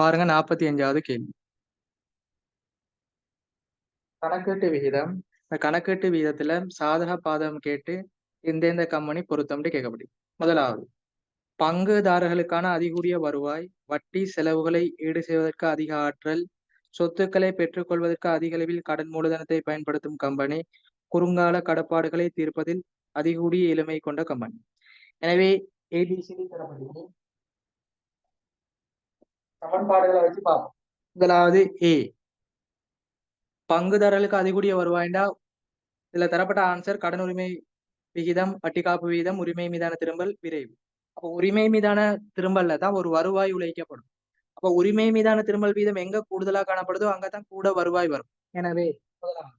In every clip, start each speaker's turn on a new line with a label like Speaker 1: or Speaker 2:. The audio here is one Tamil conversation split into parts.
Speaker 1: பாருங்க 45வது கேள்வி. கணக்கீட்டு விகிதம். இந்த கணக்கீட்டு விகிதத்துல சாதக பாதகம் கேட்டு எந்தெந்த கம்பெனி பொருத்தம்னு கேட்கப்படுது. முதலாவது, பங்குதாரர்களுக்கான அதிகூடிய வருவாய், வட்டி செலவுகளை ஈடு செய்வதற்கு அதிக ஆற்றல், சொத்துக்களை பெற்றுக்கொள்வதற்கு அதிக அளவில் கடன் மூலதனத்தை பயன்படுத்தும் கம்பெனி, குறுங்கால கடப்பாடுகளை தீர்ப்பதில் அதிகூடிய எளிமை கொண்ட கம்பெனி. எனவே ஏபிசிடி தரப்படுகிறது. சமன்பாடுகளை வச்சு பார்ப்போம். முதலாவது ஏ, பங்குதாரர்களுக்கு அதிகூடிய வருவாய்ண்டா இதுல தரப்பட்ட ஆன்சர் கடன் உரிமை விகிதம், வட்டி காப்பு விகிதம், உரிமை மீதான திரும்பல், விரைவு. அப்போ உரிமை மீதான திரும்பல்ல தான் ஒரு வருவாய் உழைக்கப்படும். அப்ப உரிமை மீதான திரும்பல் வீதம் எங்க கூடுதலா காணப்படுதோ அங்கதான் கூட வருவாய் வரும். எனவே முதலாவது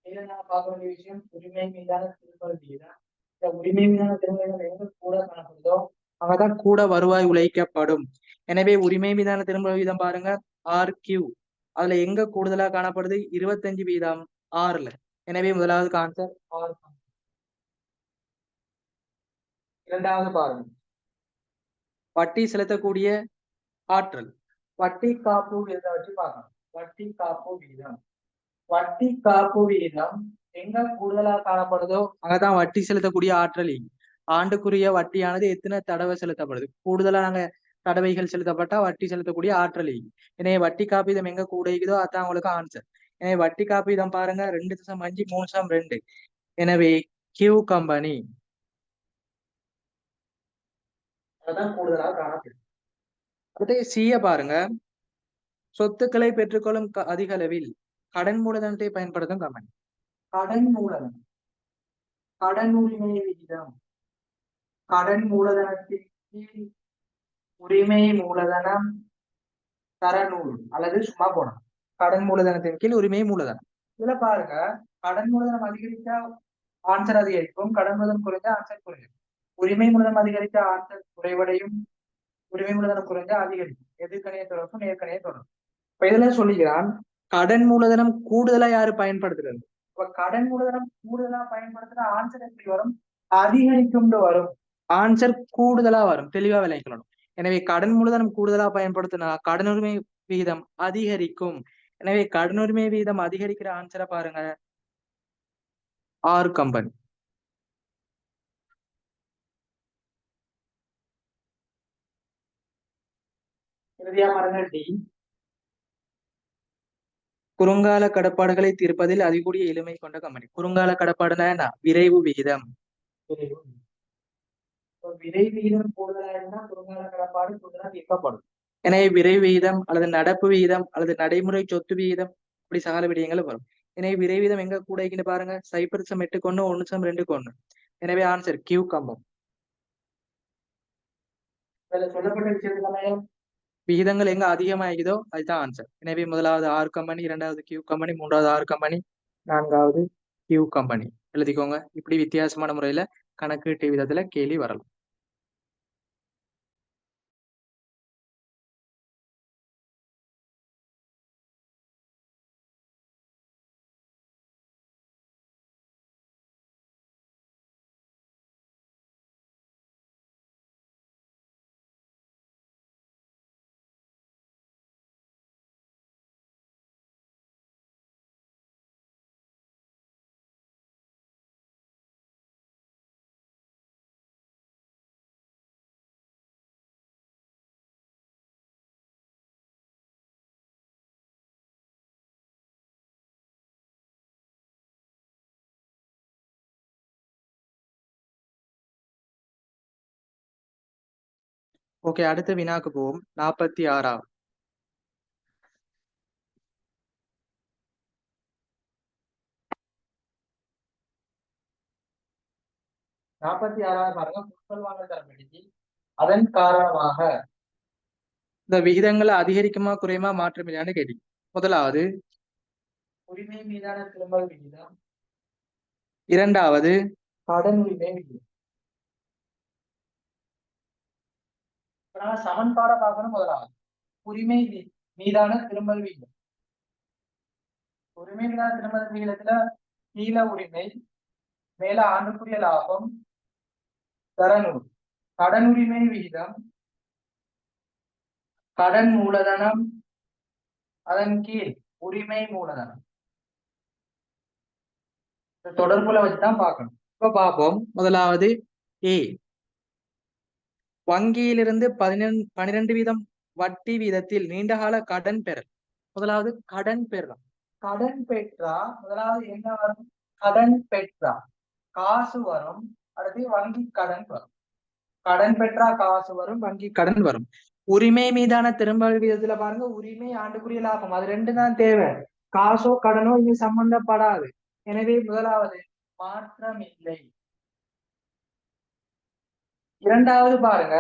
Speaker 1: இதுல நான் பார்க்க வேண்டிய விஷயம் உரிமை மீதான திரும்பல் வீதம். இந்த உரிமை மீதான திரும்பல் வீதம் எங்க கூட காணப்படுதோ அங்கதான் கூட வருவாய் உழைக்கப்படும். எனவே உரிமை மீதான திரும்பல் வீதம் பாருங்க RQ. அதுல எங்க கூடுதலா காணப்படுது 25 வீதம் ஆறுல. எனவே முதலாவது ஆன்சர் ஆர். இரண்டாவது பாருங்க, வட்டி செலுத்தக்கூடிய ஆற்றல். வட்டி காப்பு விகிதத்தை வச்சு பார்க்கணும். வட்டி காப்பு விகிதம். வட்டி காப்பு விகிதம் எங்க கூடுதலா காணப்படுதோ அங்கதான் வட்டி செலுத்தக்கூடிய ஆற்றல். ஆண்டுக்குரிய வட்டியானது எத்தனை தடவை செலுத்தப்படுது, கூடுதலா நாங்க தடவைகள் செலுத்தப்பட்டா வட்டி செலுத்தக்கூடிய ஆற்றல். எனவே வட்டி காப்பீதம் எங்க கூடுதோ அதான் உங்களுக்கு ஆன்சர். எனவே வட்டி காப்பீதம் பாருங்க 2.5 3.2. எனவே கியூ கம்பெனி அதான் கூடுதலா காணப்படுது. அடுத்து சிய பாருங்க, சொத்துக்களை பெற்றுக்கொள்ளும் அதிக அளவில் கடன் மூலதனத்தை பயன்படுத்தும் கம்பெனி. கடன் மூலதனம், கடன் உரிமை விகிதம், கடன் மூலதனத்தின் கீழ் உரிமை மூலதனம் தரநூறு அல்லது சும்மா போனோம். கடன் மூலதனத்தின் கீழ் உரிமை மூலதனம். இதுல பாருங்க, கடன் மூலதனம் அதிகரித்தா ஆன்சர் அதிகரிக்கும், கடன் மூலதனம் குறைஞ்சா ஆன்சர் குறையும். உரிமை மூலதனம் அதிகரித்தா ஆன்சர் குறைவடையும், உரிமை மூலதனம் குறைஞ்சா அதிகரிக்கும். எதிர்கணைய தொடர்பும் நேர்கணைய தொடர்பு. இப்ப இதுல சொல்லுகிறான் கடன் மூலதனம் கூடுதலா யாரு பயன்படுத்துறது. இப்ப கடன் மூலதனம் கூடுதலா பயன்படுத்துற ஆன்சர் எப்படி வரும், அதிகரிக்கும் வரும். ஆன்சர் கூடுதலா வரும், தெளிவா விளைக்கணும். எனவே கடன் மூலதனம் கூடுதலா பயன்படுத்தினா கடனுரிமை விகிதம் அதிகரிக்கும். எனவே கடனுரிமை விகிதம் அதிகரிக்கிற ஆன்சரை பாருங்க ஆர் கம்பெனி. இறுதியா பாருங்க டி, குறுங்கால கடப்பாடுகளை தீர்ப்பதில் அதிகூடிய எளிமை கொண்ட கம்பெனி. குறுங்கால கடப்பாடுனா என்ன, விரைவு விகிதம். விரைவு விகிதம் கூடுதலா இருந்தா குறுங்கால கடப்பாடு கூடுதலா தீர்க்கப்படும். எனவே விரைவு விகிதம் அல்லது நடப்பு விகிதம் அல்லது நடைமுறை சொத்து விகிதம் இப்படி சகல விடயங்களும் வரும். எனவே விரைவு விகிதம் எங்க கூட பாருங்க 0.8 1.2. எனவே ஆன்சர் கியூ கம்பம். சொல்லப்பட்ட விஷயத்துக்கு விகிதங்கள் எங்க அதிகமாகிதோ அதுதான் ஆன்சர். எனவே முதலாவது ஆர் கம்பெனி, இரண்டாவது கியூ கம்பெனி, மூன்றாவது ஆர் கம்பெனி, நான்காவது கியூ கம்பெனி எழுதிக்கோங்க. இப்படி வித்தியாசமான முறையில கணக்கீட்டு விதத்துல கேள்வி வரலாம். ஓகே, அடுத்த வினாக்கு போவோம். 46வது. 46வது பாருங்க, முன்பல் வாங்கல் தரப்படுத்தி அதன் காரணமாக இந்த விகிதங்களை அதிகரிக்குமா குறையுமா மாற்றம் இல்லையான்னு கேள்வி. முதலாவது உரிமை மீதான திரும்பல் விகிதம், இரண்டாவது கடன் உரிமை விகிதம். சமன்பாட பார்க்கணும். முதலாவது உரிமை மீதான திரும்பல் விகிதம். உரிமை மீதான திரும்பல் விகிதத்துல கீழ உரிமை, மேல ஆண்டுக்குரிய லாபம், தரநூறு. கடன் உரிமை விகிதம் கடன் மூலதனம் அதன் கீழ் உரிமை மூலதனம். தொடர்புல வச்சுதான் பார்க்கணும். இப்ப பார்ப்போம். முதலாவது ஏ, வங்கியிலிருந்து 12% வட்டி வீதத்தில் நீண்டகால கடன் பெறல். முதலாவது கடன் பெறலாம். கடன் பெற்றா முதலாவது என்ன வரும்? கடன் பெற்றா காசு வரும். அடுத்து வங்கி கடன் வரும். கடன் பெற்றா காசு வரும், வங்கி கடன் வரும். உரிமை மீதான திரும்ப விதத்துல பாருங்க, உரிமை ஆண்டுக்குரிய லாபம், அது ரெண்டு தான் தேவை. காசோ கடனோ இனி சம்பந்தப்படாது. எனவே முதலாவது மாற்றம் இல்லை. இரண்டாவது பாருங்க,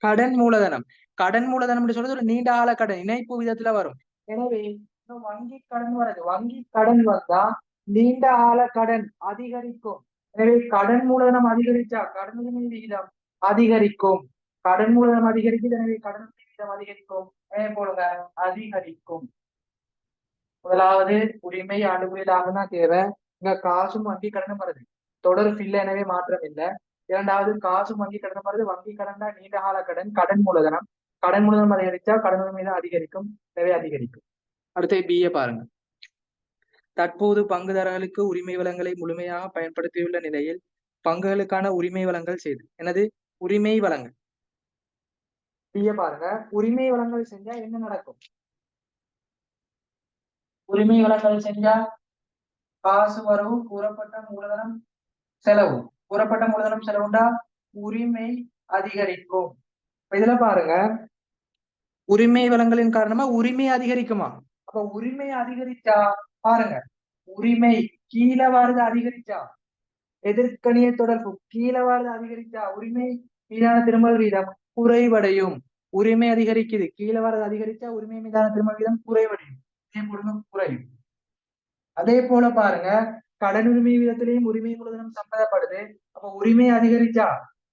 Speaker 1: கடன் மூலதனம். கடன் மூலதனம் சொல்றது ஒரு நீண்ட கால கடன் இணைப்பு விதத்துல வரும். எனவே வங்கி கடன் வருது. வங்கி கடன் வந்தா நீண்ட கால கடன் அதிகரிக்கும். எனவே கடன் மூலதனம் அதிகரிச்சா கடன் விகிதம் அதிகரிக்கும். கடன் மூலதனம் அதிகரிக்குது, எனவே கடன் விகிதம் அதிகரிக்கும். போடுங்க, அதிகரிக்கும். முதலாவது உரிமை ஆண்டுக்குரிய லாபம் தான் தேவை. இங்க காசும் வங்கி கடனும் வருது, தொடர்பு இல்லை, எனவே மாற்றம் இல்லை. இரண்டாவது காசும் வங்கி கடன் வருது, வங்கி கடன் தான் நீண்ட கால கடன். கடன் மூலதனம், கடன் மூலதனம் அதிகரிச்சா கடன் மீது அதிகரிக்கும், எனவே அதிகரிக்கும். அடுத்து பிஏ பாருங்க. தற்போது பங்குதாரர்களுக்கு உரிமை வளங்களை முழுமையாக பயன்படுத்தியுள்ள நிலையில் பங்குகளுக்கான உரிமை வழங்கல் செய்து. எனது உரிமை வழங்கல் பிஏ பாருங்க. உரிமை வழங்கல் செஞ்சா என்ன நடக்கும்? உரிமை வழங்கல் செஞ்சா காசு வரவு, கூறப்பட்ட மூலதனம் செலவு. கூறப்பட்ட மூலதனம் செலவுண்டா உரிமை அதிகரிக்கும். இதுல பாருங்க, உரிமை வழங்கலின் காரணமா உரிமை அதிகரிக்குமா? அப்ப உரிமை அதிகரிச்சா பாருங்க, உரிமை கீழே வருது அதிகரிச்சா, எதிர்கணிய தொடர்பு கீழே வருது அதிகரிச்சா உரிமை மீதான திரும்பல் வீதம் குறைவடையும். உரிமை அதிகரிக்குது, கீழே வரது அதிகரிச்சா உரிமை மீதான திரும்பல் வீதம் குறைவடையும், குறையும். அதே போல பாருங்க, கடன் உரிமை வீதத்திலையும் உரிமை மூலதனம் சம்பந்தப்படுது. அப்ப உரிமை அதிகரிச்சா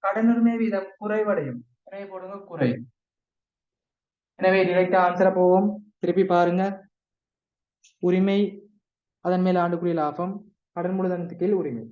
Speaker 1: கடன் உரிமை வீதம் குறைவடையும், எனவே போடுங்க குறையும். எனவே டிரெக்டா ஆன்சரை போவோம். திருப்பி பாருங்க, உரிமை அதன் மேல் ஆண்டுக்குரிய லாபம், கடன் மூலதனத்துக்கு கீழ் உரிமை.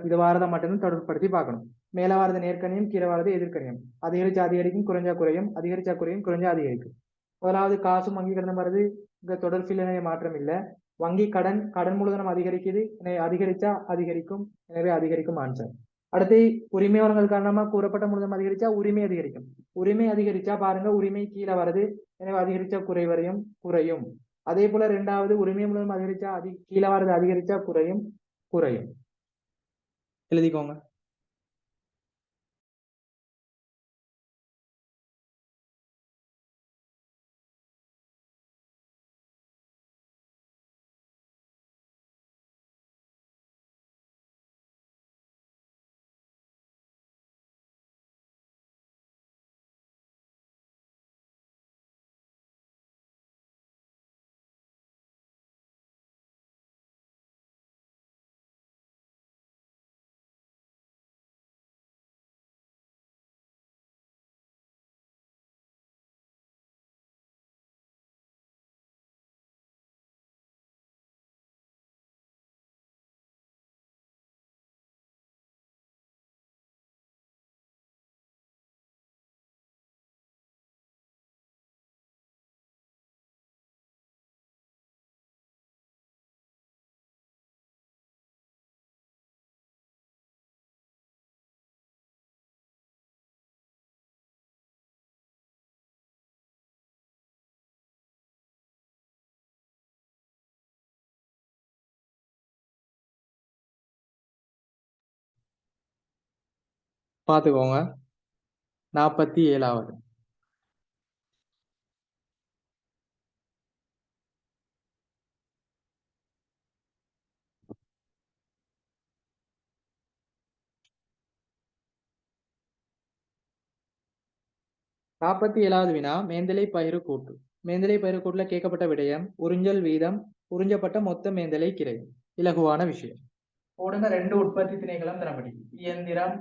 Speaker 1: இது வாரதை மட்டும்தான் தொடர்புபடுத்தி பார்க்கணும். மேல வாரது நேர்கணியம், கீழே வாரது எதிர்கணியம். அதிகரிச்சா அதிகரிக்கும், குறைஞ்சா குறையும், அதிகரிச்சா குறையும், குறைஞ்சா அதிகரிக்கும். முதலாவது காசும் வங்கி கடன் வருது, இங்க தொடர்பில் மாற்றம் இல்லை. வங்கி கடன், கடன் மூலதனம் அதிகரிக்குது, எனவே அதிகரிச்சா அதிகரிக்கும், எனவே அதிகரிக்கும் ஆன்சர். அடுத்து உரிமை வழங்கல் காரணமா கூறப்பட்ட மூலதனம் அதிகரிச்சா உரிமை அதிகரிக்கும். உரிமை அதிகரிச்சா பாருங்க, உரிமை கீழே வருது, எனவே அதிகரிச்சா குறைவரையும் குறையும். அதே போல இரண்டாவது உரிமை மூலதனம் அதிகரிச்சா கீழே வருது, அதிகரிச்சா குறையும் குறையும். எழுதிக்கோங்க. பாத்துக்கோங்க. 47வது வினா, மேந்தலை பயிறு கூட்டு. மேந்தலை பயிறு கூட்டுல கேட்கப்பட்ட விடயம் உறிஞ்சல் வீதம், உறிஞ்சப்பட்ட மொத்த மேந்தலை கிரை. இலகுவான விஷயம். போடுங்க, 2 உற்பத்தி திணைகளும் தரப்படி இயந்திரம்.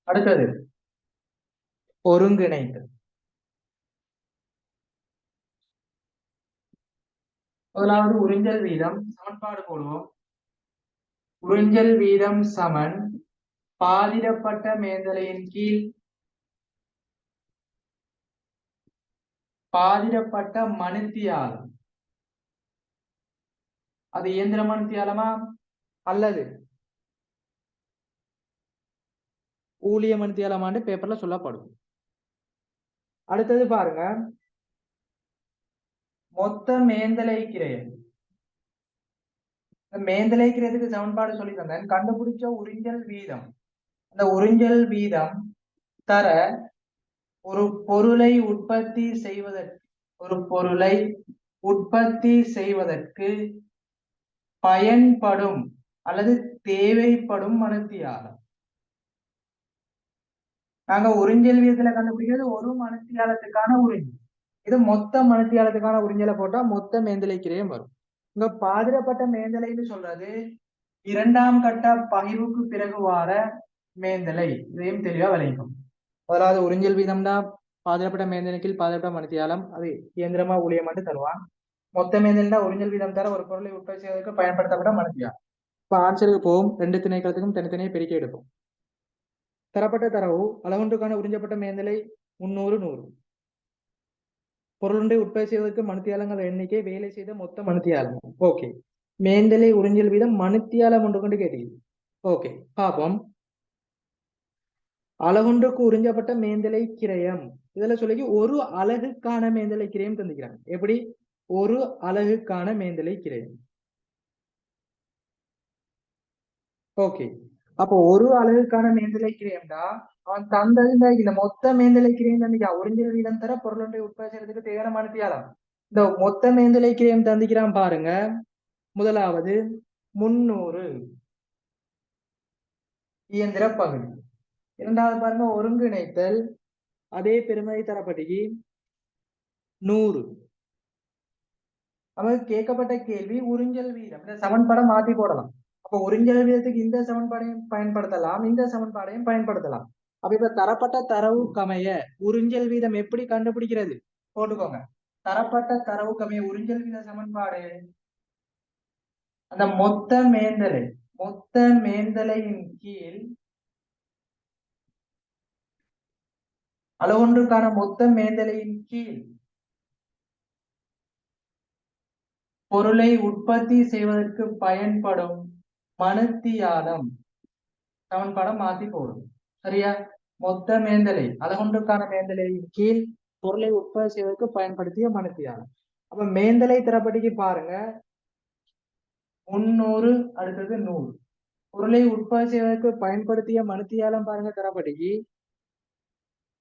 Speaker 1: அடுத்தது ஒருங்கிணைத்தல். முதலாவது உறிஞ்சல் வீதம், சமன்பாடு போடுவோம். உறிஞ்சல் வீதம் சமன் பாதிடப்பட்ட மேந்தலையின் கீழ் பாதிரப்பட்ட மணித்தியாலம். அது இயந்திர மணித்தியாலமா அல்லது ஊழிய மணித்தியாலமான்னு பேப்பர்ல சொல்லப்படும். அடுத்தது பாருங்க, மொத்த மேந்தலை கிரயம். மேந்தலை கிரயத்துக்கு சமன்பாடு சொல்லி தந்தேன். கண்டுபிடிச்ச உறிஞ்சல் வீதம், அந்த உறிஞ்சல் வீதம் தர ஒரு பொருளை உற்பத்தி செய்வதற்கு பயன்படும் அல்லது தேவைப்படும் மணித்தியாலம். நாங்க உறிஞ்சல் வீதத்துல கண்டுபிடிக்கிறது ஒரு மணித்தியாலத்துக்கான உறிஞ்சல். இது மொத்த மணித்தியாலத்துக்கான உறிஞ்சலை போட்டா மொத்த மேந்தலை கிரயம் வரும். இங்க பாதிரப்பட்ட மேந்தலைன்னு சொல்றது இரண்டாம் கட்ட பகிர்வுக்கு பிறகு வார மேந்தலை. இதையும் தெளிவா விளைக்கும். முதலாவது உறிஞ்சல் வீதம் தான் பாதிரப்பட்ட மேந்தலைக்கு பாதிரப்பட்ட மணித்தியாலம், அது இயந்திரமா ஊழியமாட்டு தருவான். மொத்த மேந்தல் தான் உறிஞ்சல் வீதம் தர ஒரு பொருளை உற்பத்தி செய்வதற்கு பயன்படுத்தப்பட்ட மணித்தியாலம். இப்ப ஆன்சருக்கு போகும், ரெண்டு திணைக்களத்துக்கும் தனித்தனியே பெருக்கி எடுப்போம். தரப்பட்ட தரவு அளவொன்றுக்கான உறிஞ்சப்பட்ட மேந்தலை 300 100. பொருளொன்றை உற்பத்தி செய்வதற்கு மணித்தியாலங்கள் எண்ணிக்கை, வேலை செய்த மொத்த மணித்தியாலம். ஓகே, மேந்தலை உறிஞ்சல் வீதம் மணித்தியாலம் ஒன்று கொண்டு கேட்டீங்க. ஓகே, பாப்போம். அளவொன்றுக்கு உறிஞ்சப்பட்ட மேந்தலை கிரயம், இதுல சொல்லி ஒரு அலகுக்கான மேந்தலை கிரயம் தந்துக்கிறாங்க. எப்படி? ஒரு அலகுக்கான மேந்தலை கிரயம். ஓகே, அப்போ ஒரு அலகுக்கான மேந்தலை கிரயம்டா அவன் தந்தது இந்த மொத்த மேந்தலை கிரயம் தந்திக்கா. உறிஞ்சல் வீதம் தர பொருளொன்றை உற்பத்தி செய்யறதுக்கு தேவையான மணித்தியாலம். இந்த மொத்த மேந்தலை கிரயம் தந்திக்கிறான் பாருங்க. முதலாவது 300 இயந்திர பகுதி. இரண்டாவது பாருங்க ஒருங்கிணைத்தல், அதே பெருமதி தரப்பட்டிக்கு 100. நமக்கு கேட்கப்பட்ட கேள்வி உறிஞ்சல் வீதம். இந்த சமன்பாடை மாத்தி போடலாம். அப்ப உறிஞ்சல் வீதத்துக்கு இந்த சமன்பாடையும் பயன்படுத்தலாம், இந்த சமன்பாடையும் பயன்படுத்தலாம். அப்ப இப்ப தரப்பட்ட தரவு கமைய உறிஞ்சல் வீதம் எப்படி கண்டுபிடிக்கிறது போட்டுக்கோங்க. தரப்பட்ட தரவு கமைய உறிஞ்சல் வீத சமன்பாடு அந்த மொத்த மேந்தலையின் கீழ் அளவொன்றுக்கான மொத்த மேந்தலையின் கீழ் பொருளை உற்பத்தி செய்வதற்கு பயன்படும் மணித்தியாலம். சமன்பாடம் மாத்தி போடும். சரியா? மொத்த மேந்தலை அளவொன்றுக்கான மேந்தலையின் கீழ் பொருளை உற்பத்தி செய்வதற்கு பயன்படுத்திய மணித்தியாலம். அப்ப மேந்தலை தரப்பட்டிக்கு பாருங்க 300, அடுத்தது 100. பொருளை உற்பத்தி செய்வதற்கு பயன்படுத்திய மணித்தியாலம் பாருங்க தரப்பட்டிக்கு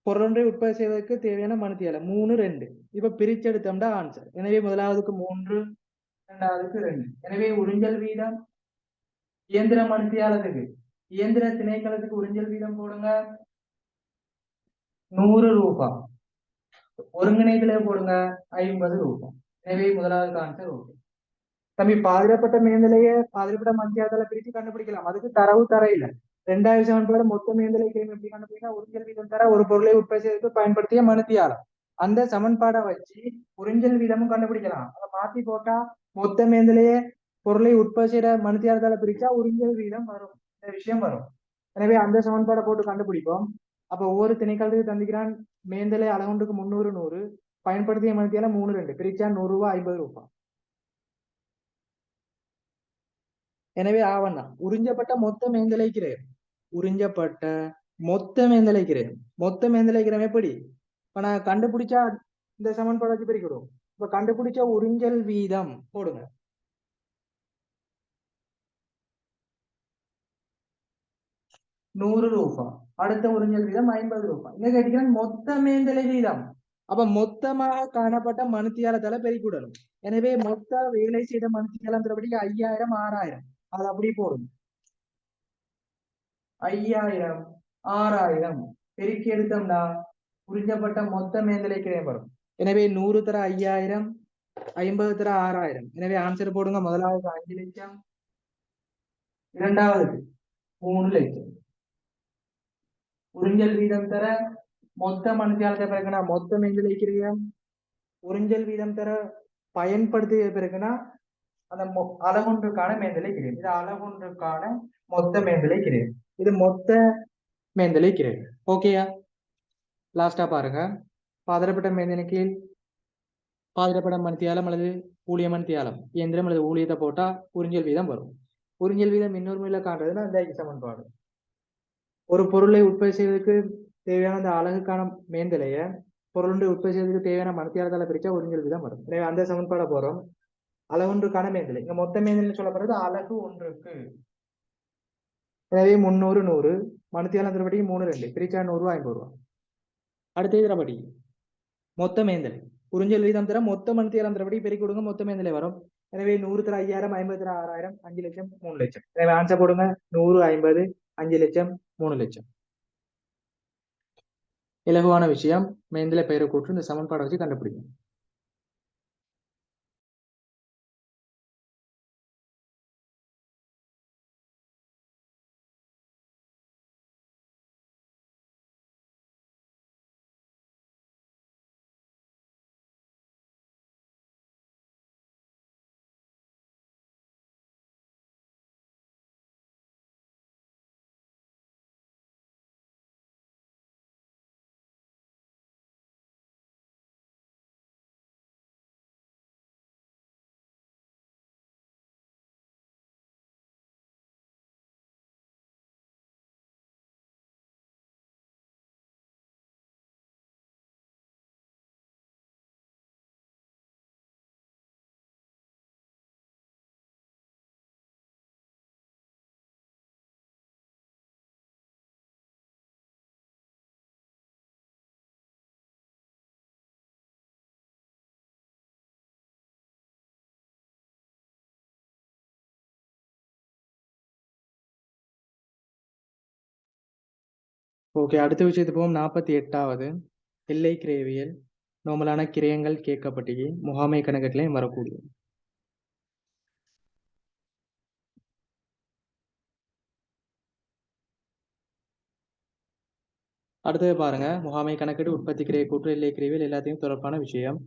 Speaker 1: பொருளொன்றை உற்பத்தி செய்வதற்கு தேவையான மணித்தியாலம் 3 2. இப்ப பிரிச்செடுத்தோம்னா ஆன்சர். எனவே முதலாவதுக்கு 3, இரண்டாவதுக்கு 2. எனவே உறிஞ்சல் வீதம் இயந்திர மணித்தியாலத்துக்கு, இயந்திர திணைக்களத்துக்கு உறிஞ்சல் வீதம் போடுங்க 100 ரூபாய். ஒருங்கிணைகளை போடுங்க 50 ரூபாய். எனவே முதலாவது ஆன்சர் ஓகே. தம்பி பாதிரப்பட்ட மேந்தலைய பாதிரப்பட்ட மத்தியாலத்துல பிரித்து கண்டுபிடிக்கலாம். அதுக்கு தரவு தர இல்லை. 2000 சமன்பாடு மொத்த மேந்தலை கிரயம் எப்படி கண்டுபிடிக்கலாம்? உறிஞ்சல் வீதம் தர ஒரு பொருளை உற்பத்தி செய்வதற்கு பயன்படுத்திய மணித்தியாலம். அந்த சமன்பாடை வச்சு உறிஞ்சல் வீதமும் கண்டுபிடிக்கலாம். அதை மாத்தி போட்டா மொத்த மேந்தலையே பொருளை உற்பத்தி செய்யற மணித்தியாலத்தால பிரிச்சா உறிஞ்சல் வீதம் வரும், இந்த விஷயம் வரும். எனவே அந்த சமன்பாடை போட்டு கண்டுபிடிப்போம். அப்ப ஒவ்வொரு திணைக்களத்துக்கு தந்திக்கிறான் மேந்தலை அளவொன்றுக்கு 300 100, பயன்படுத்திய மணித்தியாலம் 3 2, பிரிச்சா 100 ரூபாய் 50 ரூபாய். எனவே ஆவண்ணா உறிஞ்சப்பட்ட மொத்த மேந்தலை கிரயம், உறிஞ்சப்பட்ட மொத்த மேந்தலை கிரயம். மொத்த மேந்தலை கிரயம் எப்படி? இப்ப நான் கண்டுபிடிச்சா இந்த சமன்பாடு வச்சு பிரிக்கிறோம். இப்ப கண்டுபிடிச்ச உறிஞ்சல் வீதம் போடுங்க 100 ரூபாய். அடுத்த உறிஞ்சல் வீதம் 50 ரூபாய். இங்க கேட்டீங்கன்னா மொத்த மேந்தலை வீதம். அப்ப மொத்தமாக காணப்பட்ட மணித்தியாலத்தால பெருக்கிவிடணும். எனவே மொத்த வேலை செய்த மணித்தியாலம் 5000 6000. அது அப்படி போடும். 5000 6000 பெருக்கி எடுத்தோம்னா உறிஞ்சப்பட்ட மொத்த மேந்தலை கிரயம் வரும். எனவே 100 தர 5000, 50 தர 6000. எனவே ஆன்சர் போடுங்க. முதலாவது 5 லட்சம், இரண்டாவது 3 லட்சம். உறிஞ்சல் வீதம் தர மொத்த மணித்தியாலத்தை பிறகுனா மொத்த மேந்தலை கிரயம், உறிஞ்சல் வீதம் தர பயன்படுத்திய பிறகுனா அந்த அளவொன்றுக்கான மேந்தலை கிரயம். இது அளவொன்றுக்கான மொத்த மேந்தலை கிரயம். இது மொத்த மேந்தலை கிரயம். ஓகேயா? லாஸ்டா பாருங்க, பதறப்பட்ட மேந்தலை கீழ் பாதிரப்படம் மணித்தியாலம் அல்லது ஊழிய மணித்தியாலம் இயந்திரம் அல்லது ஊழியத்தை போட்டா உறிஞ்சல் வீதம் வரும். உறிஞ்சல் வீதம் இன்னொரு முறையில காட்டுறதுன்னா இந்த சமன்பாடு. ஒரு பொருளை உற்பத்தி செய்வதற்கு தேவையான அந்த அலகுக்கான மேந்தலைய பொருளை உற்பத்தி செய்வதற்கு தேவையான மணித்தியாலத்தால பிரிச்சா உறிஞ்சல் வீதம் வரும். எனவே அந்த சமன்பாடை போறோம். அலகொன்றுக்கான மேந்தலை இங்க மொத்த மேந்தலை சொல்லப்படுறது அலகு ஒன்றுக்கு. எனவே 300 100 மணித்தியாலம் படி 3 2 பிரிச்சா 100 ரூபாய் 50 ரூபாய். அடுத்த இதுல படி மொத்த மேந்தலை உறிஞ்சல் வீதம் தர மொத்த மணித்தியாலம் படி பெருக்கி கொடுங்க, மொத்த மேந்தலை வரும். எனவே 100 தர 5000 50 தர 6000 5 லட்சம் 3 லட்சம். எனவே ஆன்சர் போடுங்க 100 50 5 லட்சம் 3 லட்சம். இலகுவான விஷயம். மேந்தலை பெயரை கூட்டு இந்த சமன்பாடை வச்சு கண்டுபிடிக்கும். ஓகே, அடுத்த விஷயத்துக்கு போவோம். 48வது எல்லை கிரேவியல் நோமலான கிரயங்கள் கேட்கப்பட்டீங்க முகாமை கணக்கெட்டுலையும் வரக்கூடிய. அடுத்தது பாருங்க, முகாமை கணக்கெட்டு உற்பத்தி கிரைய கூற்று எல்லை கிரேவியல் எல்லாத்தையும் தொடர்பான விஷயம்.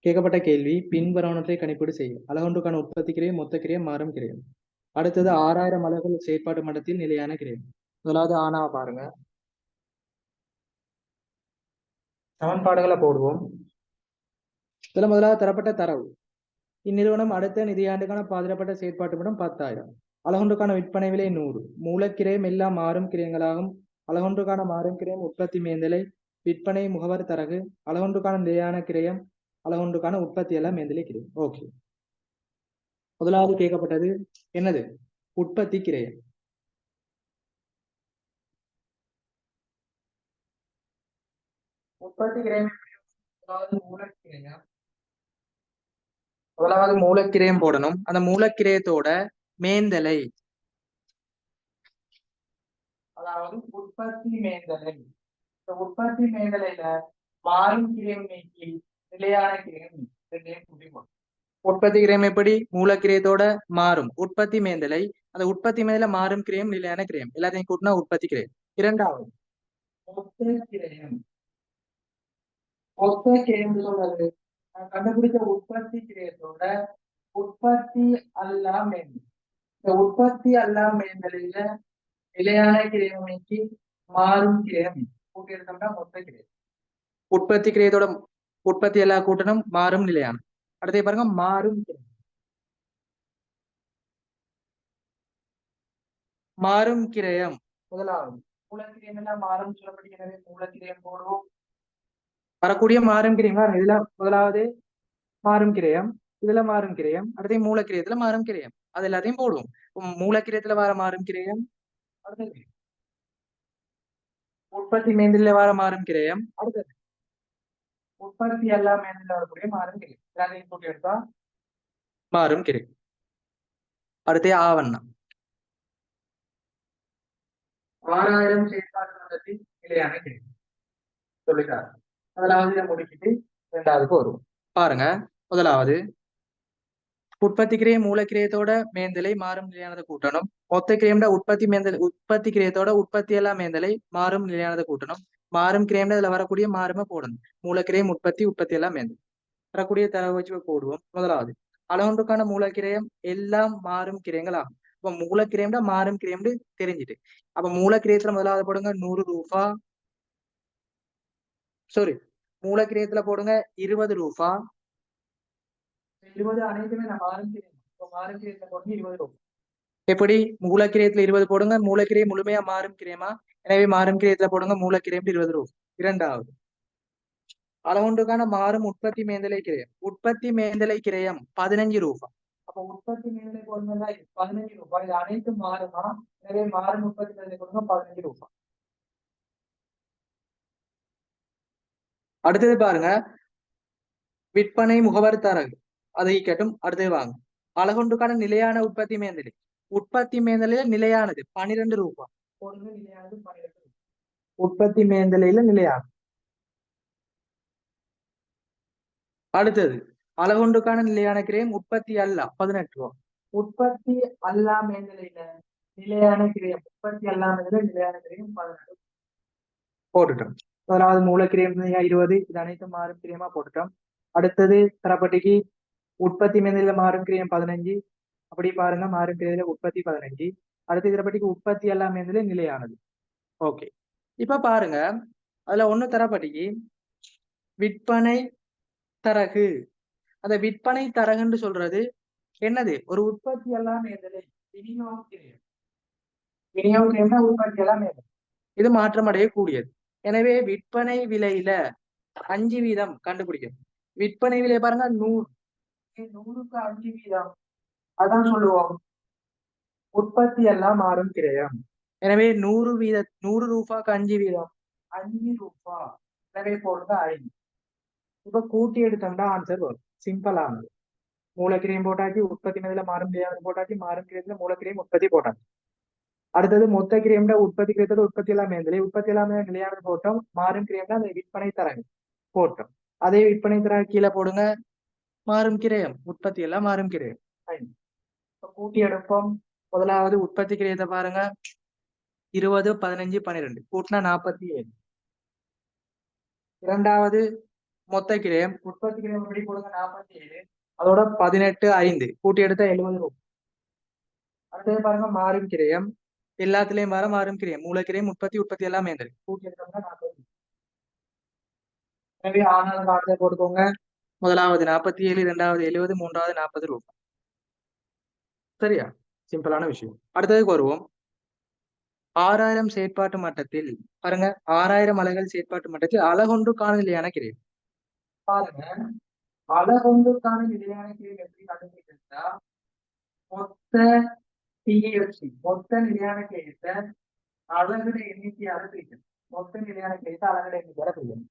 Speaker 1: கேட்கப்பட்ட கேள்வி பின்வருவனவற்றை கணிப்பீடு செய்யும். அலகொன்றுக்கான உற்பத்தி கிரையம் மொத்த கிரையம் மாறும் கிரையம். அடுத்தது 6000 அலகுகள் செயற்பாட்டு மட்டத்தில் நிலையான கிரையம். முதலாவது ஆனாவை பாருங்க, சமன்பாடுகளை போடுவோம். இதுல முதலாவது தரப்பட்ட தரவு இந்நிறுவனம் அடுத்த நிதியாண்டுக்கான பாதிரப்பட்ட செயற்பாட்டு மட்டம் 10,000. அலகொன்றுக்கான விற்பனை விலை 100. மூலக்கிரயம் எல்லாம் மாறும் கிரயங்களாகும். அலகொன்றுக்கான மாறும் கிரயம் உற்பத்தி மேந்தலை விற்பனை முகவர் தரகு. அலகொன்றுக்கான நிலையான கிரயம் அலகொன்றுக்கான உற்பத்தி எல்லாம் மேந்தலை கிரயம். ஓகே, முதலாவது கேட்கப்பட்டது என்னது? உற்பத்தி கிரயம். உற்பத்தி கிரயம் முதலாவது மூலக்கிரயம் போடணும். அந்த மூலக்கிரயத்தோட மேந்தலை, அதாவது உற்பத்தி மேந்தலை. இந்த உற்பத்தி மேந்தலையில மாறும் கிரயம் நீக்கி நிலையான கிரயம் கூட்டி போடும். உற்பத்தி கிரயம் எப்படி? மூலக்கிரயத்தோட மாறும் உற்பத்தி மேந்தலை, அந்த உற்பத்தி மேந்தல மாறும் கிரயம் நிலையான கிரயம் எல்லாத்தையும் கூட்டினா உற்பத்தி கிரயம். இரண்டாவது மொத்த கிரயம். மொத்த கிரயம் சொல்றது கண்டுபிடிச்ச உற்பத்தி கிரயத்தோட உற்பத்தி அல்லா மேந்தல். இந்த உற்பத்தி அல்லா மேந்தலையில நிலையான கிரயம் நீக்கி மாறும் கிரயம் கூட்டி எடுத்தோம்னா மொத்த கிரயம். உற்பத்தி கிரயத்தோட உற்பத்தி எல்லா கூட்டணும் மாறும் நிலையான. அடுத்த பாருங்க மாறும் கிரயம். மாறும் கிரயம் முதலாவது மூலக்கிரயம் எல்லாம் மாறும் சொல்லப்படுகிறது. மூலக்கிரயம் போடுவோம். வரக்கூடிய மாறும் கிரயம் இதுல முதலாவது மாறும் கிரயம், இதுல மாறும் கிரயம், அடுத்த மூலக்கிரயத்துல மாறும் கிரயம், அது எல்லாத்தையும் போடுவோம். மூலக்கிரயத்துல வர மாறும் கிரயம், அடுத்தது உற்பத்தி மேந்தில வர மாறும் கிரயம், அடுத்தது உற்பத்தி எல்லாம் மேந்தில வரக்கூடிய மாறும் கிரயம் எல்லாத்தையும் போட்டு எடுத்தா மாறும் கிரயம். அடுத்த ஆவண்ணம் 6000 செயற்பாடு மட்டத்தில் நிலையான கிரயம் சொல்லிட்டாரு. முதலாவது இதை முடிக்கிட்டு இரண்டாவதுக்கு வருவோம். பாருங்க, முதலாவது உற்பத்தி கிரயம் மூலக்கிரயத்தோட மேந்தலை மாறும் நிலையானதை கூட்டணும். மொத்த கிரயம்ட உற்பத்தி மேந்தல் உற்பத்தி கிரயத்தோட உற்பத்தி எல்லாம் மேந்தலை மாறும் நிலையானதை கூட்டணும். மாறும் கிரயம்ட இதுல வரக்கூடிய மாறுமை போடணும். மூலக்கிரயம் உற்பத்தி எல்லாம் மேந்தல் வரக்கூடிய தரவு வச்சு போடுவோம். முதலாவது அலகொன்றுக்கான மூலக்கிரயம் எல்லாம் மாறும் கிரயங்கள் ஆகும். இப்ப மூலக்கிரயம்ட மாறும் கிரயம்னு தெரிஞ்சுட்டு அப்ப மூலக்கிரயத்துல முதலாவது போடுங்க 100 ரூபா. சாரி, மூலக்கிரயத்துல போடுங்க 20 ரூபா. 20 அனைத்துமே நான் மாறும் கிரயத்துல போடுங்க 20 ரூபா. எப்படி மூலக்கிரயத்துல 20 போடுங்க, மூலக்கிரயம் முழுமையா மாறும் கிரயமா, எனவே மாறும் கிரயத்துல போடுங்க மூலக்கிரயம் 20 ரூபா. இரண்டாவது அளவுண்டுக்கான மாறும் உற்பத்தி மேந்தலை கிரயம். உற்பத்தி மேந்தலை கிரயம் 15 ரூபா. அப்ப உற்பத்தி மேந்தலை போடுங்க 15 ரூபாய். இது அனைத்தும் மாறுமா, எனவே மாறும் உற்பத்தி மேந்தலை போடுங்க 15 ரூபாய். அடுத்தது பாருங்க, விற்பனை முகவர் தரகு அதை கேட்டும். அடுத்தது வாங்க, அழகுண்டுக்கான நிலையான உற்பத்தி மேந்தலை. உற்பத்தி மேந்தலையில நிலையானது 12 ரூபாய் போடுங்க. நிலையானது 12 ரூபாய். உற்பத்தி மேந்தலையில நிலையானது. அடுத்தது அழகுண்டுக்கான நிலையான கிரயம் உற்பத்தி அல்ல 18 ரூபாய். உற்பத்தி அல்லா மேந்தலையில நிலையான கிரயம், உற்பத்தி அல்லா மேந்தலை நிலையான கிரயம் 18 போட்டுட்டோம். முதலாவது மூலக்கிரயம் 20, இது அனைத்தும் மாறும் கிரியமா போட்டுட்டோம். அடுத்தது தரப்பட்டிக்கு உற்பத்தி மேந்தலையில மாறும் கிரியம் 15. அப்படி பாருங்க, மாறும் கிரியையில உற்பத்தி 15. அடுத்த தரப்பட்டிக்கு உற்பத்தி அல்லா மேந்தலை நிலையானது. ஓகே, இப்ப பாருங்க, அதுல ஒண்ணு தரப்பட்டிக்கு விற்பனை தரகு. அந்த விற்பனை தரகுன்னு சொல்றது என்னது, ஒரு உற்பத்தி எல்லாம் மேந்தலை விநியோக கிரயம். விநியோக கிரயம்னா உற்பத்தி எல்லாம் மேந்தலை, இது மாற்றம் அடையக்கூடியது. எனவே விற்பனை விலையில 5% கண்டுபிடிக்கும். விற்பனை விலை பாருங்க 100, 100க்கு 5%, அதான் சொல்லுவோம் உற்பத்தி எல்லாம் மாறும் கிரயம். எனவே 100 ரூபாய்க்கு 5%, 5 ரூபாய். எனவே போடுங்க 5. இப்ப கூட்டி எடுத்தோம்னா ஆன்சர் வரும். சிம்பிளானது. மூலக்கிரியம் போட்டாச்சு, உற்பத்தி மேல மாறும் கிரியம் போட்டாச்சு, மாறும் கிரியத்துல மூலக்கிரியம் உற்பத்தி போட்டாச்சு. அடுத்தது மொத்த கிரியம்ல உற்பத்தி கிரியத்தோட உற்பத்தி எல்லாம் மேந்தலை, உற்பத்தி எல்லாம் நிலையானது போட்டோம். மாறும் கிரியம்னா அந்த விற்பனை தரகு போட்டோம். அதே விற்பனை தரகு கீழே போடுங்க, மாறும் கிரயம் உற்பத்தி எல்லாம் மாறும் கிரயம். கூட்டி எடுப்போம். முதலாவது உற்பத்தி கிரியத்தை பாருங்க, 20, 15, 12 கூட்டினா 47. இரண்டாவது மொத்த கிரயம் உற்பத்தி கிரயம் எப்படி போடுங்க 47, அதோட 18, 5 கூட்டி எடுத்தா 70 ரூபாய். அடுத்தது பாருங்க, மாறும் கிரயம் எல்லாத்துலயும் மாறும் கிரயம், மூலக்கிரயம் உற்பத்தி எல்லாம் மேந்தல் கூட்டி எடுத்தோம்னா 40. எனவே ஆனாலும் காலத்தை போட்டுக்கோங்க. முதலாவது 47, இரண்டாவது 70, மூன்றாவது 40 ரூபாய். சரியா, சிம்பிளான விஷயம். அடுத்ததுக்கு வருவோம். 6000 செயற்பாட்டு மட்டத்தில் பாருங்க, 6000 அலகுகள் செயற்பாட்டு மட்டத்தில் அலகொன்றுக்கான நிலையான கிரயம். பாருங்க, அலகொன்றுக்கான நிலையான கிரயம் எப்படி கண்டுபிடிக்கிறதா, மொத்த டிஎஃப்சி மொத்த நிலையான கிரயத்தை அலகுட எண்ணிக்கையால பிரிக்கணும். மொத்த நிலையான கிரயத்தை அலகுட எண்ணிக்கையால பிரிக்கணும்.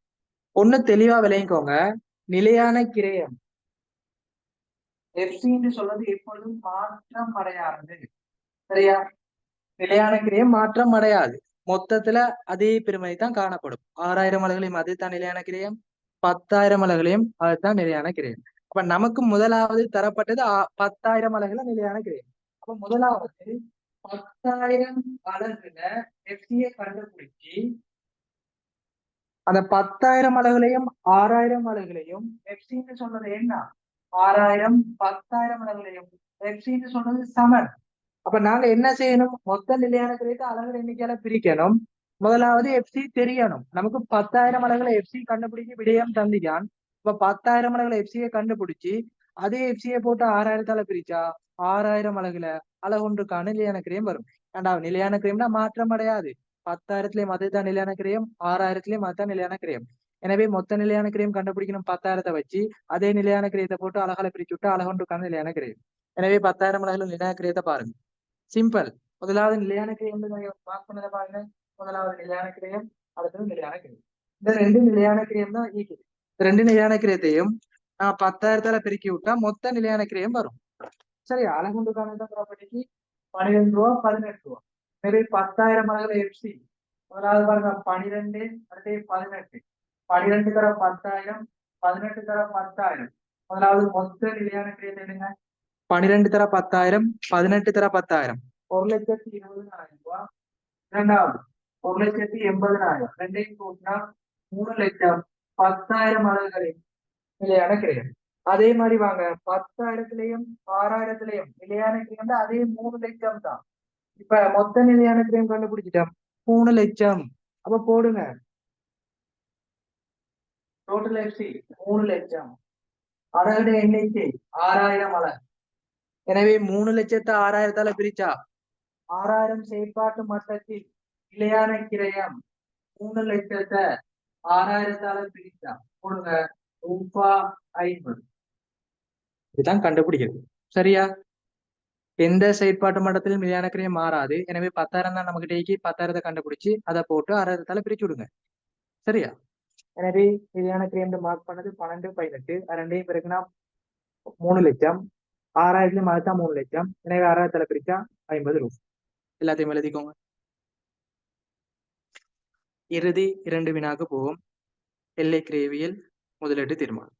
Speaker 1: ஒண்ணு தெளிவா விளங்கிக்கோங்க, நிலையான கிரயம் எஃப்சி சொல்றது எப்பொழுதும் மாற்றம் அடையாது. சரியா, நிலையான கிரயம் மாற்றம் அடையாது. மொத்தத்துல அதே பெருமை தான் காணப்படும். 6000 அலகுகளையும் அதுதான் நிலையான கிரயம், 10,000 அலகுகளையும் அதுதான் நிலையான கிரயம். அப்ப நமக்கு முதலாவது தரப்பட்டது 10,000 அலகுல நிலையான கிரயம். அப்ப முதலாவது 10,000 அலகுல எஃப்சியை கண்டுபிடிச்சி அந்த 10,000 அலகுலையும் 6,000 அலகுலையும் எஃப்சின்னு சொன்னது என்ன, 6,000 10,000 அலகுலையும் எஃப்சின்னு சொன்னது சமன். அப்ப நாங்க என்ன செய்யணும், மொத்த நிலையான கிரயத்தை அலகுல எண்ணிக்கையால பிரிக்கணும். முதலாவது எஃப்சி தெரியணும். நமக்கு 10,000 அலகுல எஃப்சி கண்டுபிடிக்க விடயம் தந்திக்கான். இப்ப 10,000 அலகுல எஃப்சியை கண்டுபிடிச்சு அதே எஃப்சியை போட்டு 6,000 பிரிச்சா 6,000 அலகுல அலகொன்றுக்கான நிலையான கிரயம் வரும். ஏண்டாவது நிலையான கிரயம்னா மாற்றம் அடையாது. 10,000லயும் அதுதான் நிலையான கிரயம், 6,000லயும் அதுதான் நிலையான கிரயம். எனவே மொத்த நிலையான கிரயம் கண்டுபிடிக்கணும் 10,000 வச்சு, அதே நிலையான கிரயத்தை போட்டு அலகால பிரிச்சு விட்டு அலகொன்றுக்கான நிலையான கிரயம். எனவே 10,000 அலகுல நிலையான கிரயத்தை பாருங்க, சிம்பிள். முதலாவது நிலையான கிரயம் மார்க் பண்ணதை பாருங்க, முதலாவது நிலையான கிரயம், அடுத்தது நிலையான கிரயம். இந்த ரெண்டு நிலையான கிரயம் தான் ஈக்குது. ரெண்டு நிலையான கிரயத்தையும் நான் 10,000 பெருக்கி விட்டா மொத்த நிலையான கிரயம் வரும். சரி, அலகுண்டுக்கான ப்ராப்பர்ட்டிக்கு 12 ரூபா 18 ரூபா. எனவே 10,000 அலகுல எஃப்சி முதலாவது பாருங்க 12, அடுத்து 18. 12 தர 10,000, 18 தர 10,000. முதலாவது மொத்த நிலையான கிரயத்தை எடுங்க, 12 தர 10,000, 18 தர 10,000, 1,20,000 ரூபாய். இரண்டாவது 1,80,000, ரெண்டையும் கூட்டினா 3 லட்சம். 10,000 அலகுகளில் நிலையான கிரயம். அதே மாதிரி வாங்க, 10,000லயும் 6,000லயும் நிலையான கிரயம் தான், அதே 3 லட்சம் தான். இப்ப மொத்த நிலையான கிரயம் கண்டுபிடிச்சிட்டோம் 3 லட்சம். அப்ப போடுங்க டோட்டல் எஃப்சி 3,00,000. அலகுடைய எண்ணிக்கை 6,000 அலகு. எனவே 3,00,000 பிரிச்சா 6,000 செயற்பாட்டு மட்டத்தில் நிலையான கிரயம் 3,00,000 பிரிச்சா கொடுங்க ரூ. 50. இதுதான் கண்டுபிடிக்கிறது. சரியா? எந்த செயற்பாட்டு மட்டத்திலும் நிலையான கிரயம் மாறாது. எனவே 10,000 தான் நமக்கு டேக்கி. 10,000 கண்டுபிடிச்சு அதை போட்டு 6,000 பிரிச்சு விடுங்க. சரியா? எனவே நிலையான கிரயம் மார்க் பண்ணது 12, 18. ரெண்டையும் பிறகுனா 3,00,000. 6,000 மாத்தா 3,00,000. எனவே 6,000 பிரிச்சா 50 ரூபாய். எல்லாத்தையும் எழுதிக்கோங்க. இறுதி 2 வினாக்கு போவோம். எல்லை கிரேவியல் முதலீட்டு தீர்மானம்.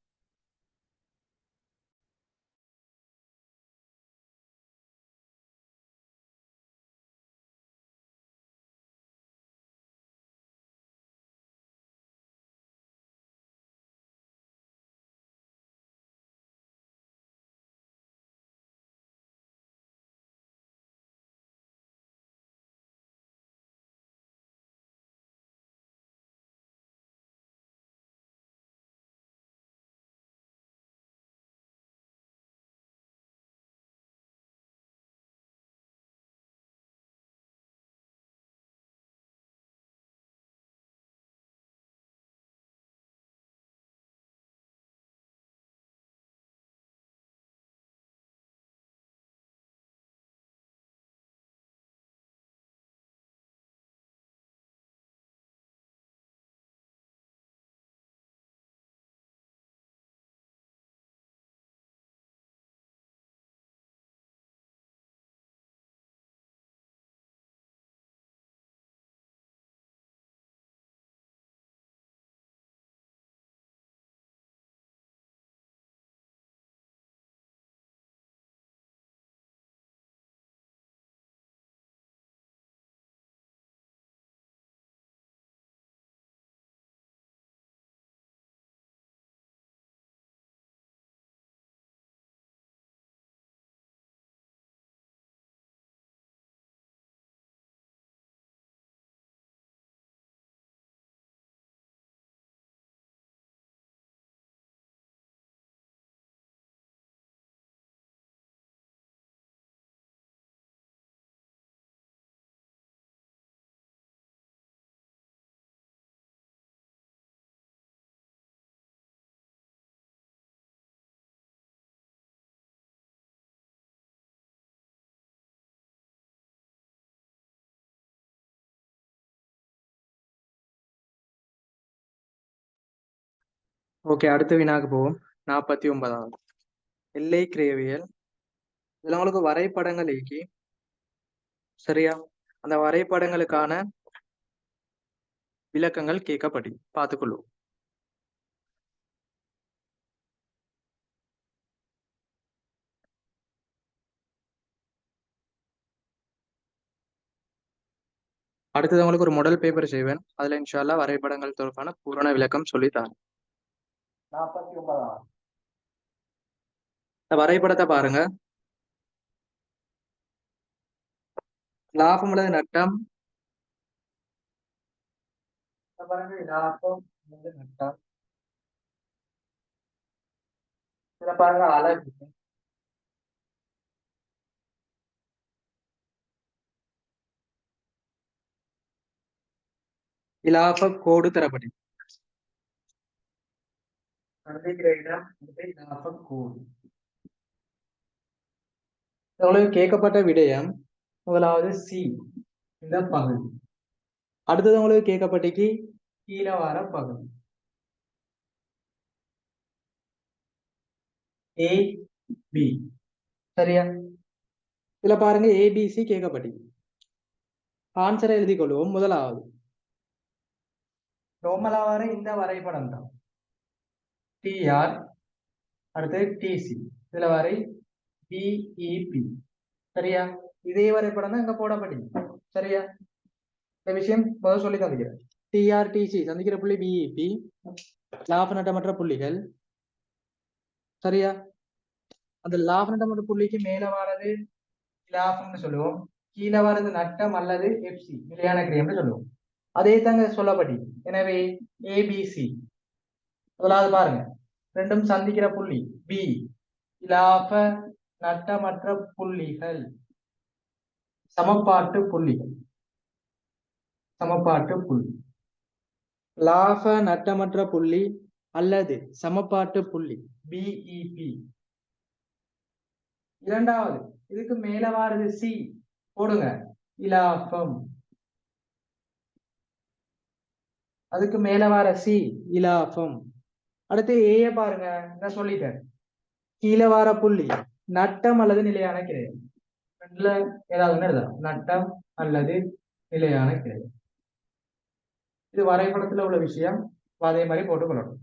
Speaker 1: ஓகே, அடுத்த வினாக்கு போவோம். 49வது எல்லை கிரேவியல். இதுல உங்களுக்கு வரைபடங்கள் இருக்கு. சரியா? அந்த வரைபடங்களுக்கான விளக்கங்கள் கேட்கப்படி பார்த்துக்கொள்ளும். அடுத்தது உங்களுக்கு ஒரு மாடல் பேப்பர் செய்வேன். அதுல இன்ஷால்லா வரைபடங்கள் தொடர்பான பூரண விளக்கம் சொல்லித்தாங்க. 49வது இந்த வரைபடத்தை பாருங்க. லாபம் அல்லது நட்டம். பாருங்க, லாபம் அல்லது நட்டம். இதுல பாருங்க அலகு. இலாப கோடு தரப்படி இலாப கோடு. உங்களுக்கு கேட்கப்பட்ட விடயம் முதலாவது சி இந்த பகுதி. அடுத்தது உங்களுக்கு கேட்கப்பட்டிக்கு கீழே வர பகுதி ஏ பி. சரியா? இதுல பாருங்க ஏபிசி கேட்கப்பட்டி. ஆன்சரை எழுதி கொள்வோம். முதலாவது ரோமலா வர இந்த வரைபடம் தான் டிஆர். அடுத்தது டிசி. இதுல வரை பிஇபி. சரியா? இதே வரைபடம் தான் இங்க போடப்படி. சரியா? இந்த விஷயம் முதல் சொல்லி தந்துக்கிறேன். டிஆர்டிசி சந்திக்கிற புள்ளி பிஇபி, லாப நட்டமற்ற புள்ளிகள். சரியா? அந்த லாப நட்டமற்ற புள்ளிக்கு மேல வாரது லாபம்னு சொல்லுவோம், கீழே வாரது நட்டம் அல்லது எஃப்சி நிலையான கிரயம்னு சொல்லுவோம். அதே தாங்க சொல்லப்படி. எனவே ஏபிசி முதலாவது பாருங்க, ரெண்டும் சந்திக்கிற புள்ளி பி, இலாப நட்டமற்ற புள்ளிகள், சமப்பாட்டு புள்ளிகள், சமப்பாட்டு புள்ளி, லாப நட்டமற்ற புள்ளி அல்லது சமப்பாட்டு புள்ளி பிஇபி. இரண்டாவது, இதுக்கு மேல வாரது சி போடுங்க, இலாபம். அதுக்கு மேல வார சி இலாபம். அடுத்து ஏ பாருங்க, நான் சொல்லிட்டேன், கீழே வார புள்ளி நட்டம் அல்லது நிலையான கிரயம். ரெண்டுல ஏதாவது ஒண்ணு எழுதலாம், நட்டம் அல்லது நிலையான கிரயம். இது வரைபடத்துல உள்ள விஷயம், அதே மாதிரி போட்டுக்கொள்ளணும்.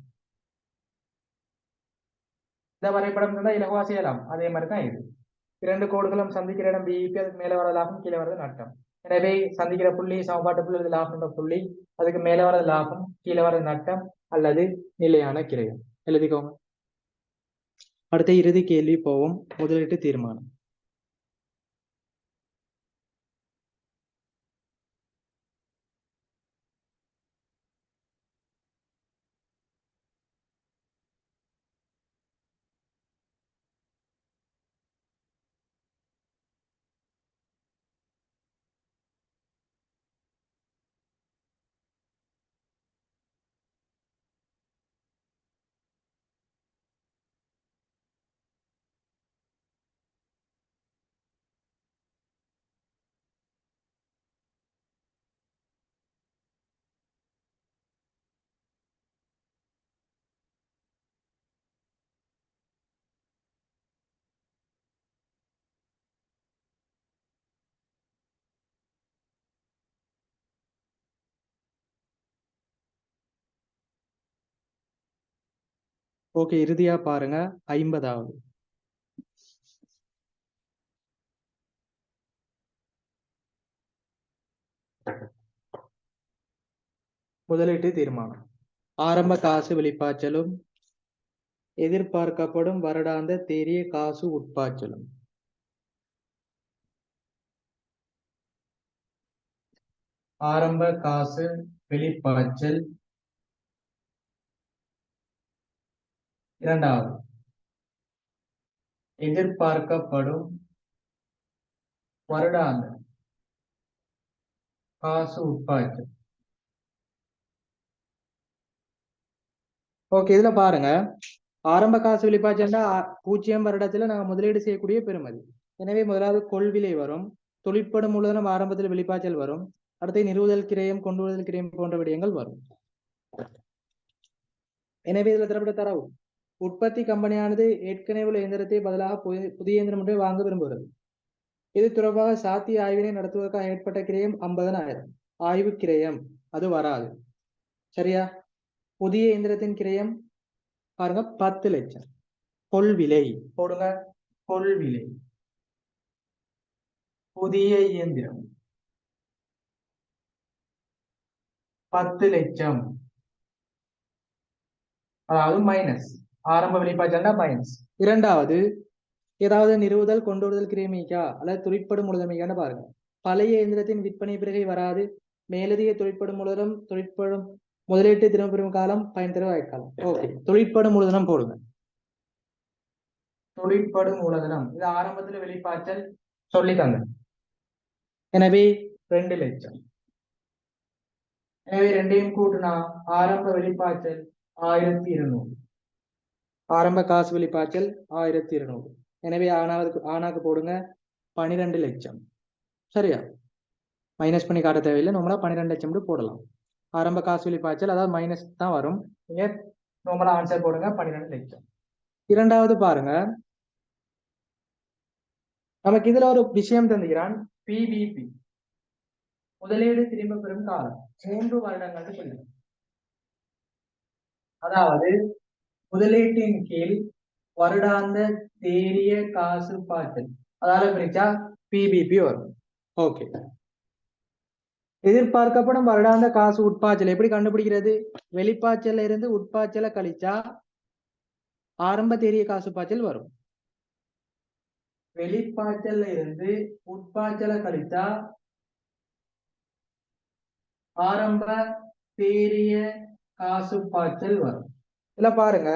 Speaker 1: இந்த வரைபடம் இருந்தா இலகுவா செய்யலாம், அதே மாதிரி தான் இது. இரண்டு கோடுகளும் சந்திக்கிற இடம் பிஇபி, அதுக்கு மேல வர லாபம், கீழே வரது நட்டம். எனவே சந்திக்கிற புள்ளி சமபாட்டு புள்ளி லாபம் புள்ளி, அதுக்கு மேல வரது லாபம், கீழே வரது நட்டம் அல்லது நிலையான கிரயம். எழுதிக்கோங்க. அடுத்த இறுதி கேள்வி போவோம், முதலீட்டு தீர்மானம். ஓகே, இறுதியா பாருங்க, 50வது. முதலீட்டு தீர்மானம். ஆரம்ப காசு வெளிப்பாய்ச்சலும் எதிர்பார்க்கப்படும் வருடாந்த தேறிய காசு உட்பாய்ச்சலும். ஆரம்ப காசு வெளிப்பாய்ச்சல். இரண்டாவது, எதிர்பார்க்கப்படும் வருடாந்த காசு உட்பாய்ச்சல். ஓகே, இதுல பாருங்க, ஆரம்ப காசு வெளிப்பாய்ச்சல்னா 0 வருடத்துல நாங்க முதலீடு செய்யக்கூடிய பெறுமதி. எனவே முதலாவது கொள்விலை வரும், தொழிற்படும் மூலதனம் ஆரம்பத்தில் வெளிப்பாய்ச்சல் வரும், அடுத்து நிறுவுதல் கிரயம், கொண்டுவதல் கிரயம் போன்ற விடயங்கள் வரும். எனவே இதுல தரப்பட்ட தரவு, உற்பத்தி கம்பெனியானது ஏற்கனவே உள்ள இயந்திரத்தை பதிலாக புதிய இயந்திரம் ஒன்றை வாங்க விரும்புகிறது. இது தொடர்பாக சாத்திய ஆய்வினை நடத்துவதற்காக ஏற்பட்ட கிரயம் 50,000. ஆய்வு கிரயம் அது வராது, சரியா? புதிய இயந்திரத்தின் கிரயம் பாருங்க 10 லட்சம். கொள்விலை போடுங்க, கொள்விலை, புதிய இயந்திரம் 10 லட்சம், அதாவது மைனஸ். ஆரம்ப வெளிப்பாய்ச்சல்னா மைனஸ். இரண்டாவது, ஏதாவது நிறுவுதல் கொண்டுவருதல் கிரேமிக்கா அல்லது தொழிற்படும் மூலதனமிக்கான்னு பாருங்க. பழைய இயந்திரத்தின் விற்பனை பிறகை வராது. மேலதிக தொழிற்படும் மூலதனம், தொழிற்படும் முதலீட்டு திரும்ப பெறும் காலம், பயன் தரும் வாய்க்காலம். ஓகே, தொழிற்படும் மூலதனம் போடுங்க, தொழிற்படும் மூலதனம். இது ஆரம்பத்துல வெளிப்பாய்ச்சல் சொல்லித்தாங்க. எனவே 2 லட்சம். எனவே ரெண்டையும் கூட்டினா ஆரம்ப வெளிப்பாய்ச்சல் 1200. ஆரம்ப காசு வெளிப்பாய்ச்சல் 1200. எனவே ஆனாக்கு போடுங்க 12 லட்சம். சரியா? மைனஸ் பண்ணி காட்ட தேவையில்லை, நம்மளா 12 லட்சம் போடலாம். ஆரம்ப காசு வெளிப்பாய்ச்சல், அதாவது மைனஸ் தான் வரும். நீங்க நம்மளா ஆன்சர் போடுங்க 12 லட்சம். இரண்டாவது பாருங்க, நமக்கு இதுல ஒரு விஷயம் தந்துகிறான், பிபிபி முதலீடு திரும்ப பெறும் காலம் 3 வருடங்கள் சொல்லுங்க. அதாவது முதலீட்டின் கீழ் வருடாந்த தேறிய காசு பாய்ச்சல், அதாவது பிரிச்சா பிபிபி வரும். ஓகே, எதிர்பார்க்கப்படும் வருடாந்த காசு உட்பாய்ச்சல் எப்படி கண்டுபிடிக்கிறது? வெளிப்பாய்ச்சல்ல இருந்து உட்பாய்ச்சலை கழிச்சா ஆரம்ப தேறிய காசு பாய்ச்சல் வரும். வெளிப்பாய்ச்சல்ல இருந்து உட்பாய்ச்சலை கழிச்சா ஆரம்ப தேறிய காசு பாய்ச்சல் வரும். இல்ல பாருங்க,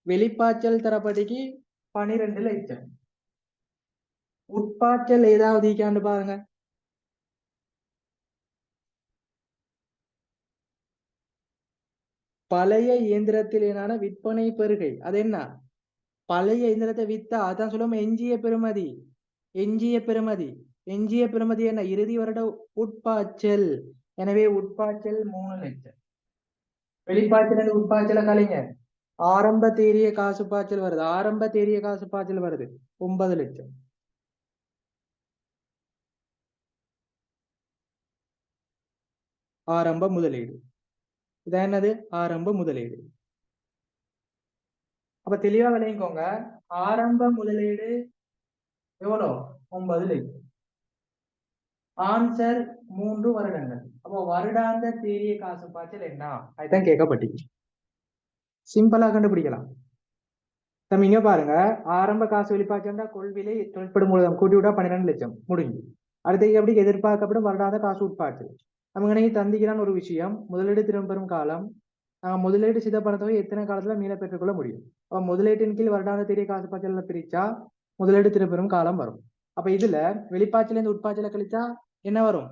Speaker 1: வெளிப்பாய்ச்சல் தரப்படிக்கு 12 லட்சம். உட்பாய்ச்சல் ஏதாவது இருக்கான்னு பாருங்க. பழைய இயந்திரத்திலான விற்பனை பெருகை அது என்ன? பழைய இயந்திரத்தை வித்தா அதான் சொல்லுவோம் எஞ்சிய பெறுமதி. எஞ்சிய பெறுமதி எஞ்சிய பெறுமதி என்ன? இறுதி வருட உட்பாய்ச்சல். எனவே உட்பாய்ச்சல் 3 லட்சம். வெளிப்பாய்ச்சல் உட்பாய்ச்சல கலைங்க. ஆரம்ப தேறிய காசு பாய்ச்சல் வருது. ஆரம்ப தேறிய காசு பாய்ச்சல் வருது 9 லட்சம். ஆரம்ப முதலீடு. இதான் என்னது? ஆரம்ப முதலீடு. அப்ப தெளிவா விளைவிக்கோங்க. ஆரம்ப முதலீடு எவ்வளோ? 9 லட்சம். ஆன்சர் 3 வருடங்கள். அப்போ வருடாந்த தேறிய காசு பாய்ச்சல் என்ன? அதுதான் கேட்கப்பட்டீங்க. சிம்பிளா கண்டுபிடிக்கலாம். நம்ம இங்க பாருங்க, ஆரம்ப காசு வெளிப்பாய்ச்சல்னா கொள்விலை தொழிற்படும் மூலதனம் கூட்டி விட்டா 12 லட்சம் முடிஞ்சு. அடுத்து எப்படி எதிர்பார்க்கப்படும் வருடாந்த காசு உட்பாய்ச்சல். நமக்கு இன்னைக்கு தந்திக்கிறான் ஒரு விஷயம், முதலீடு திரும்ப பெறும் காலம். முதலீடு சித பணத்தொகை எத்தனை காலத்துல மீள பெற்றுக்கொள்ள முடியும்? அப்ப முதலீட்டின் கீழ் வருடாந்த தேறிய காசு பாய்ச்சல் பிரிச்சா முதலீடு திரும்ப பெறும் காலம் வரும். அப்ப இதுல வெளிப்பாய்ச்சல இருந்து உட்பாய்ச்சல கழிச்சா என்ன வரும்?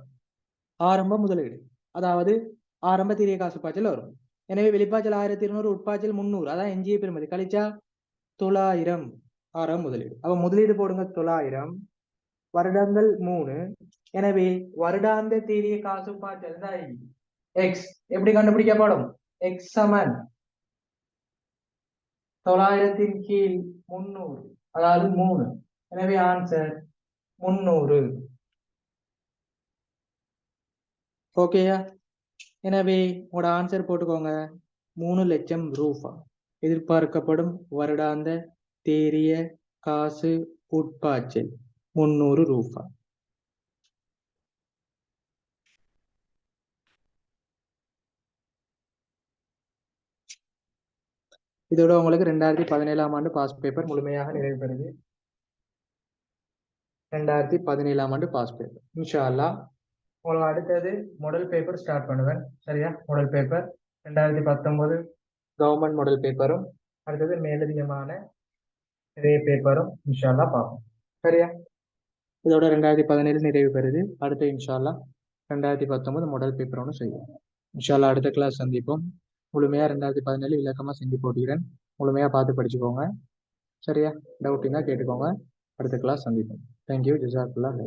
Speaker 1: ஆரம்ப முதலீடு, அதாவது ஆரம்ப தேறிய காசு பாய்ச்சல் வரும். எனவே வெளிப்பாய்ச்சல் 1200, உட்பாய்ச்சல் 300, அதான் எஞ்சிய பெறுமதி கழிச்சா 900 ஆரம்ப முதலீடு. அப்ப முதலீடு போடுங்க 900, வருடங்கள் 3. எனவே வருடாந்த தேறிய காசு பாய்ச்சல் தான் எக்ஸ். எப்படி கண்டுபிடிக்கப்படும்? எக்ஸ் சமன் 900 கீழ் 300, அதாவது 3. எனவே ஆன்சர் 300. ஓகேயா? எனவே உங்களோட ஆன்சர் போட்டுக்கோங்க. 3 லட்சம் ரூபாய் எதிர்பார்க்கப்படும் வருடாந்த தேறிய காசு உட்பாய்ச்சல் 300 ரூபாய். இதோட உங்களுக்கு 2017ஆம் ஆண்டு பாஸ் பேப்பர் முழுமையாக நிறைவு பெறுது. 2017ஆம் ஆண்டு பாஸ் பேப்பர் இன்ஷா அல்லாஹ். உங்களுக்கு அடுத்தது மாடல் பேப்பர் ஸ்டார்ட் பண்ணுவேன். சரியா? மாடல் பேப்பர் 2019 கவர்மெண்ட் மாடல் பேப்பரும் அடுத்தது மேலதிகமான நிறைய பேப்பரும் இன்ஷா அல்லாஹ் பார்ப்போம். சரியா? இதோட 2017 நிறைவு பெறுது. அடுத்து இன்ஷா அல்லாஹ் 2019 மாடல் பேப்பர் ஒன்று செய்வோம். இன்ஷா அல்லாஹ் அடுத்த கிளாஸ் சந்திப்போம். முழுமையா 2017 விளக்கமா செஞ்சு போட்டுக்கிறேன். முழுமையா பார்த்து படிச்சுக்கோங்க. சரியா? டவுட் இருந்தா கேட்டுக்கோங்க. அடுத்த கிளாஸ் சந்திப்போம். தேங்க்யூ. ஜஸாக்குல்லாஹ்.